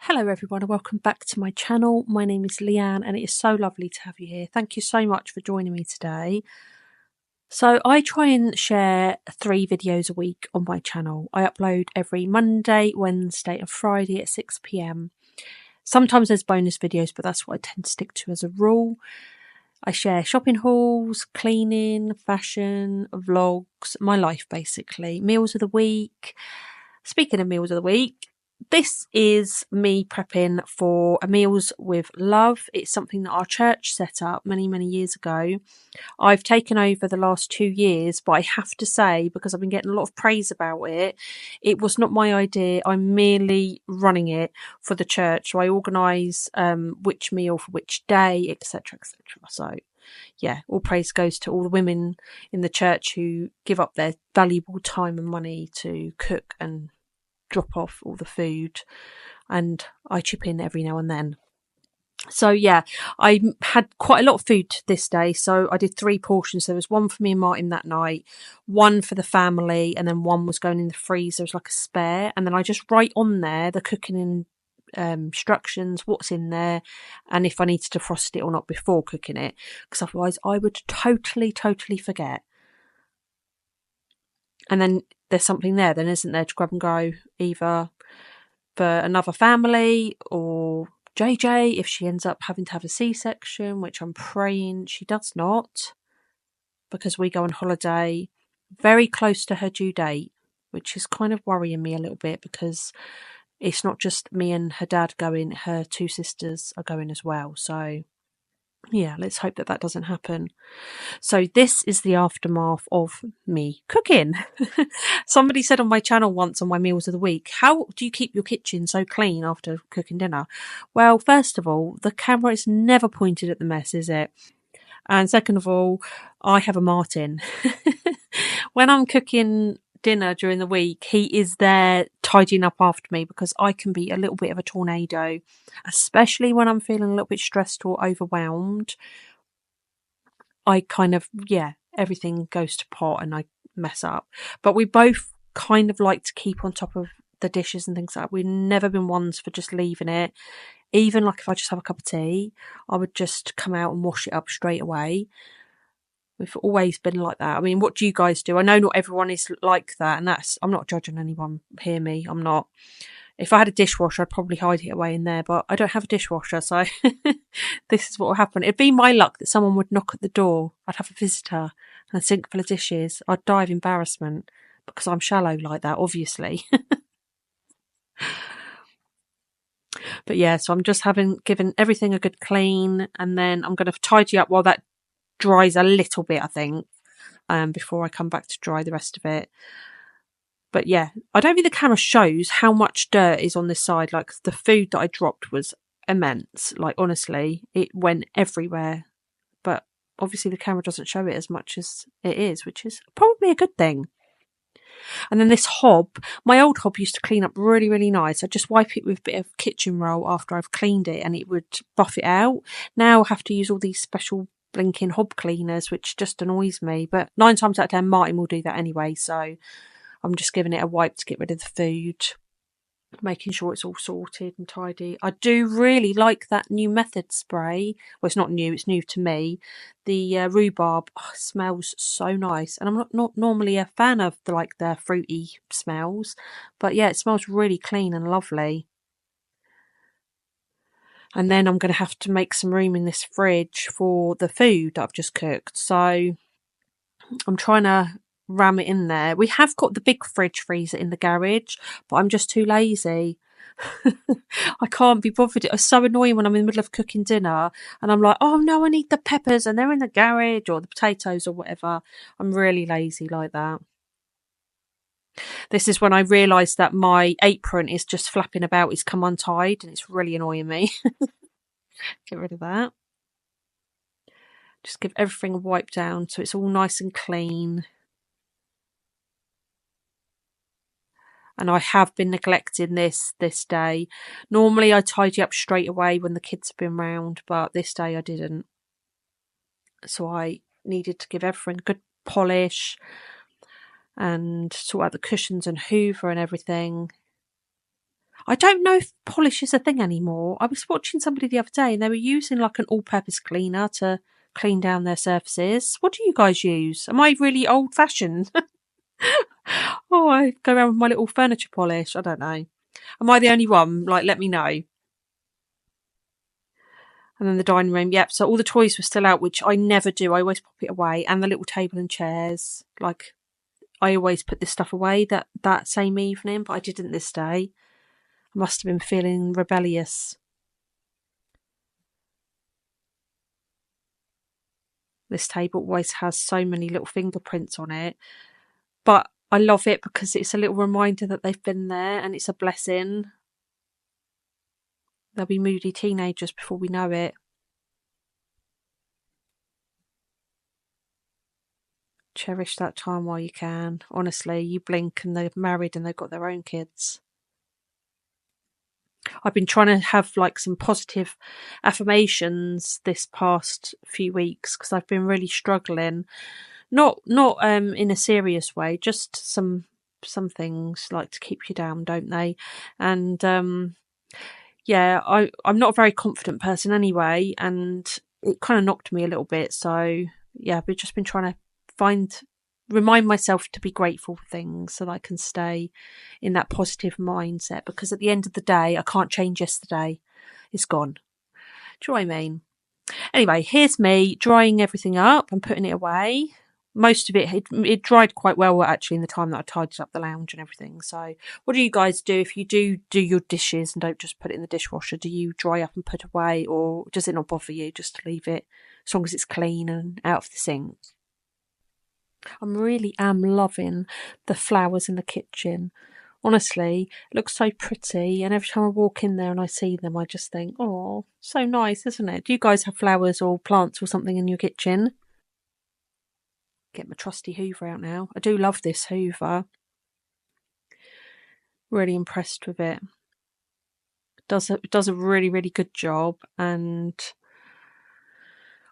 Hello everyone and welcome back to my channel. My name is Leanne and it is so lovely to have you here. Thank you so much for joining me today. So I try and share 3 videos a week on my channel. I upload every Monday, Wednesday and Friday at 6 p.m. Sometimes there's bonus videos, but that's what I tend to stick to as a rule. I share shopping hauls, cleaning, fashion, vlogs, my life basically, meals of the week. Speaking of meals of the week, this is me prepping for a Meals with Love. It's something that our church set up many, many years ago. I've taken over the last 2 years, but I have to say, because I've been getting a lot of praise about it, it was not my idea. I'm merely running it for the church. So I organise which meal for which day, etc., etc. So yeah, all praise goes to all the women in the church who give up their valuable time and money to cook and drop off all the food, and I chip in every now and then. So yeah, I had quite a lot of food this day, so I did 3 portions. There was one for me and Martin that night, one for the family, and then one was going in the freezer as like a spare. And then I just write on there the cooking instructions, what's in there, and if I need to defrost it or not before cooking it, because otherwise I would totally forget. And then there's something there, then isn't there, to grab and go, either for another family or JJ if she ends up having to have a C-section, which I'm praying she does not, because we go on holiday very close to her due date, which is kind of worrying me a little bit, because it's not just me and her dad going, her 2 sisters are going as well. So yeah, let's hope that doesn't happen. So this is the aftermath of me cooking. Somebody said on my channel once, on my meals of the week, how do you keep your kitchen so clean after cooking dinner? Well, first of all, the camera is never pointed at the mess, is it? And second of all, I have a Martin. When I'm cooking dinner during the week, he is there tidying up after me, because I can be a little bit of a tornado, especially when I'm feeling a little bit stressed or overwhelmed. I kind of, everything goes to pot and I mess up. But we both kind of like to keep on top of the dishes and things like that. We've never been ones for just leaving it. Even like if I just have a cup of tea, I would just come out and wash it up straight away. We've always been like that. I mean, what do you guys do? I know not everyone is like that, and I'm not judging anyone. Hear me, I'm not. If I had a dishwasher, I'd probably hide it away in there, but I don't have a dishwasher, so this is what will happen. It'd be my luck that someone would knock at the door. I'd have a visitor and a sink full of dishes. I'd die of embarrassment, because I'm shallow like that, obviously. But yeah, so I'm just given everything a good clean, and then I'm going to tidy up while that dries a little bit, I think, before I come back to dry the rest of it. But yeah, I don't think the camera shows how much dirt is on this side. Like, the food that I dropped was immense. Like, honestly, it went everywhere. But obviously the camera doesn't show it as much as it is, which is probably a good thing. And then this hob, my old hob used to clean up really, really nice. I'd just wipe it with a bit of kitchen roll after I've cleaned it, and it would buff it out. Now I have to use all these special blinking hob cleaners, which just annoys me. But 9 times out of 10, Martin will do that anyway. So I'm just giving it a wipe to get rid of the food, making sure it's all sorted and tidy. I do really like that new Method spray. Well, it's not new, it's new to me. The rhubarb smells so nice. And I'm not normally a fan of the fruity smells. But yeah, it smells really clean and lovely. And then I'm going to have to make some room in this fridge for the food that I've just cooked. So I'm trying to ram it in there. We have got the big fridge freezer in the garage, but I'm just too lazy. I can't be bothered. It's so annoying when I'm in the middle of cooking dinner and I'm like, oh no, I need the peppers, and they're in the garage, or the potatoes or whatever. I'm really lazy like that. This is when I realised that my apron is just flapping about. It's come untied and it's really annoying me. Get rid of that. Just give everything a wipe down so it's all nice and clean. And I have been neglecting this day. Normally I tidy up straight away when the kids have been round, but this day I didn't. So I needed to give everything a good polish and sort out the cushions and hoover and everything. I don't know if polish is a thing anymore. I was watching somebody the other day and they were using like an all-purpose cleaner to clean down their surfaces. What do you guys use? Am I really old-fashioned? Oh, I go around with my little furniture polish. I don't know. Am I the only one? Like, let me know. And then the dining room, yep. So all the toys were still out, which I never do. I always pop it away. And the little table and chairs. Like, I always put this stuff away that same evening, but I didn't this day. I must have been feeling rebellious. This table always has so many little fingerprints on it. But I love it because it's a little reminder that they've been there and it's a blessing. They'll be moody teenagers before we know it. Cherish that time while you can. Honestly, you blink and they're married and they've got their own kids. I've been trying to have like some positive affirmations this past few weeks because I've been really struggling. Not in a serious way, just some things like to keep you down, don't they? And yeah, I'm not a very confident person anyway, and it kind of knocked me a little bit. So yeah, I've just been trying to remind myself to be grateful for things so that I can stay in that positive mindset, because at the end of the day, I can't change yesterday. It's gone. Do you know what I mean? Anyway, here's me drying everything up and putting it away. Most of it dried quite well actually in the time that I tidied up the lounge and everything. So what do you guys do if you do your dishes and don't just put it in the dishwasher? Do you dry up and put away, or does it not bother you just to leave it as long as it's clean and out of the sink? I really am loving the flowers in the kitchen. Honestly, it looks so pretty, and every time I walk in there and I see them, I just think, oh, so nice, isn't it? Do you guys have flowers or plants or something in your kitchen? Get my trusty hoover out now. I do love this hoover. Really impressed with it. It does a really, really good job. And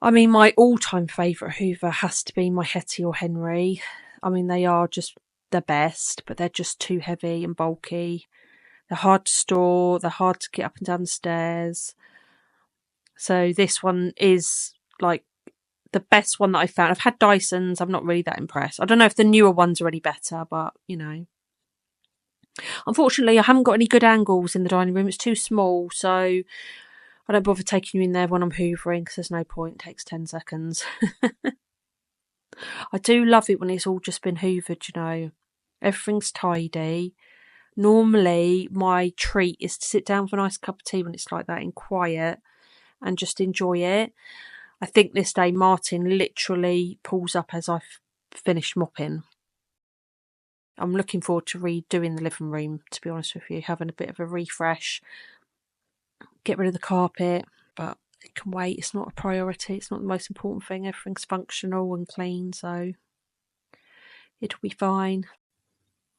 I mean, my all-time favourite hoover has to be my Hetty or Henry. I mean, they are just the best, but they're just too heavy and bulky. They're hard to store. They're hard to get up and down the stairs. So this one is like the best one that I found. I've had Dysons. I'm not really that impressed. I don't know if the newer ones are any better, but you know. Unfortunately, I haven't got any good angles in the dining room. It's too small, so I don't bother taking you in there when I'm hoovering because there's no point. It takes 10 seconds. I do love it when it's all just been hoovered, you know. Everything's tidy. Normally, my treat is to sit down with a nice cup of tea when it's like that in quiet and just enjoy it. I think this day Martin literally pulls up as I've finished mopping. I'm looking forward to redoing the living room, to be honest with you, having a bit of a refresh, get rid of the carpet, but it can wait. It's not a priority. It's not the most important thing. Everything's functional and clean, so it'll be fine.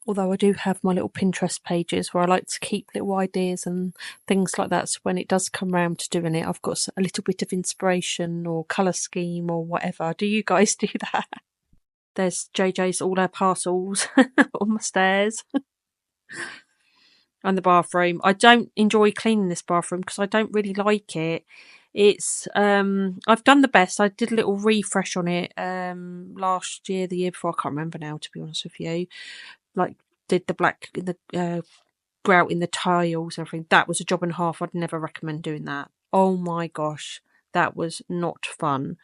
Although I do have my little Pinterest pages where I like to keep little ideas and things like that. So when it does come round to doing it, I've got a little bit of inspiration or colour scheme or whatever. Do you guys do that? There's JJ's all her parcels on my stairs. And the bathroom. I don't enjoy cleaning this bathroom because I don't really like it. It's I've done the best. I did a little refresh on it last year, the year before. I can't remember now, to be honest with you. Like did the black in the grout in the tiles and everything. That was a job and a half. I'd never recommend doing that. Oh my gosh, that was not fun.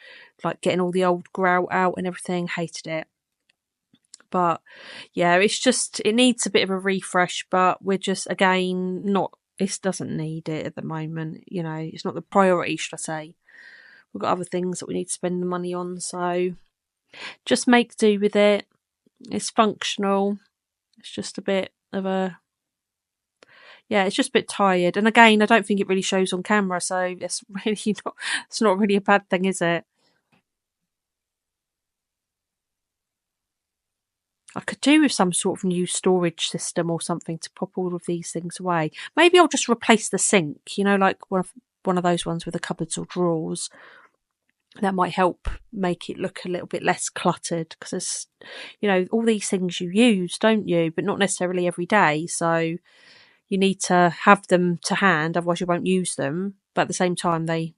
Like getting all the old grout out and everything. Hated it. But yeah, it's just, it needs a bit of a refresh, but we're just, again, it doesn't need it at the moment. You know, it's not the priority, should I say. We've got other things that we need to spend the money on, so just make do with it. It's functional. It's just a bit of it's just a bit tired. And again, I don't think it really shows on camera, so it's not really a bad thing, is it? I could do with some sort of new storage system or something to pop all of these things away. Maybe I'll just replace the sink, you know, like one of those ones with the cupboards or drawers. That might help make it look a little bit less cluttered, because there's, you know, all these things you use, don't you? But not necessarily every day. So, You need to have them to hand, otherwise you won't use them. But at the same time, they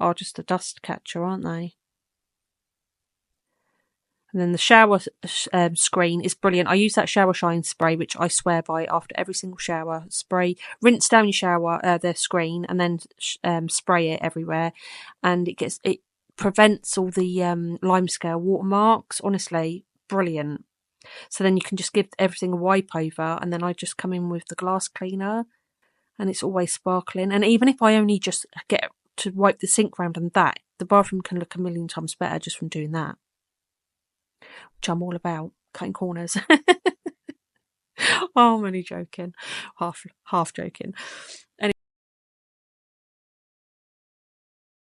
are just a dust catcher, aren't they? And then the shower screen is brilliant. I use that shower shine spray, which I swear by after every single shower. Spray, rinse down your shower, the screen, and then spray it everywhere. And it prevents all the limescale watermarks. Honestly, brilliant. So then you can just give everything a wipe over, and then I just come in with the glass cleaner, and it's always sparkling. And even if I only just get to wipe the sink round and that, the bathroom can look a million times better just from doing that. Which I'm all about, cutting corners. Oh, I'm only joking. Half joking. Anyway,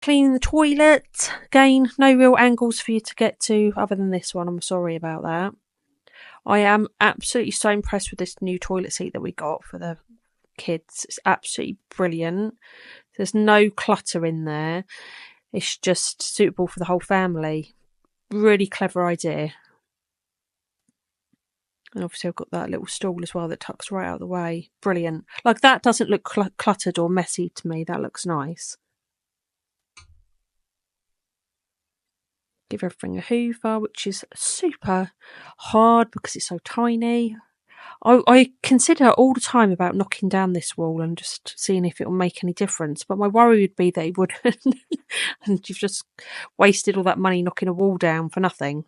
cleaning the toilet. Again, no real angles for you to get to other than this one. I'm sorry about that. I am absolutely so impressed with this new toilet seat that we got for the kids. It's absolutely brilliant. There's no clutter in there. It's just suitable for the whole family. Really clever idea. And obviously I've got that little stool as well that tucks right out of the way. Brilliant. Like, that doesn't look cluttered or messy to me. That looks nice. Give everything a hoover, which is super hard because it's so tiny. I consider all the time about knocking down this wall and just seeing if it will make any difference. But my worry would be that it wouldn't. And you've just wasted all that money knocking a wall down for nothing.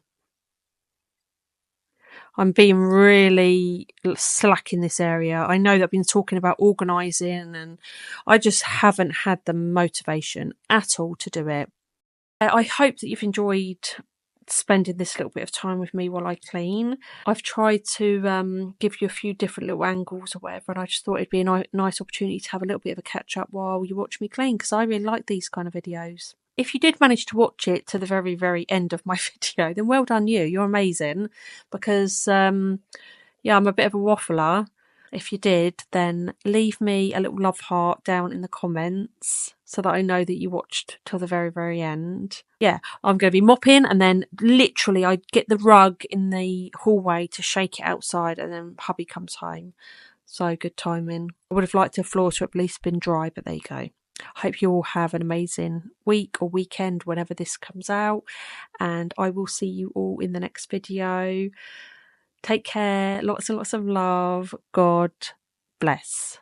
I'm being really slack in this area. I know that I've been talking about organising, and I just haven't had the motivation at all to do it. I hope that you've enjoyed spending this little bit of time with me while I clean. I've tried to give you a few different little angles or whatever, and I just thought it'd be a nice opportunity to have a little bit of a catch up while you watch me clean, because I really like these kind of videos. If you did manage to watch it to the very, very end of my video, then well done you. You're amazing, because yeah, I'm a bit of a waffler. If you did, then leave me a little love heart down in the comments so that I know that you watched till the very, very end. Yeah, I'm going to be mopping, and then literally I get the rug in the hallway to shake it outside, and then hubby comes home. So good timing. I would have liked the floor to at least been dry, but there you go. I hope you all have an amazing week or weekend whenever this comes out, and I will see you all in the next video. Take care, lots and lots of love. God bless.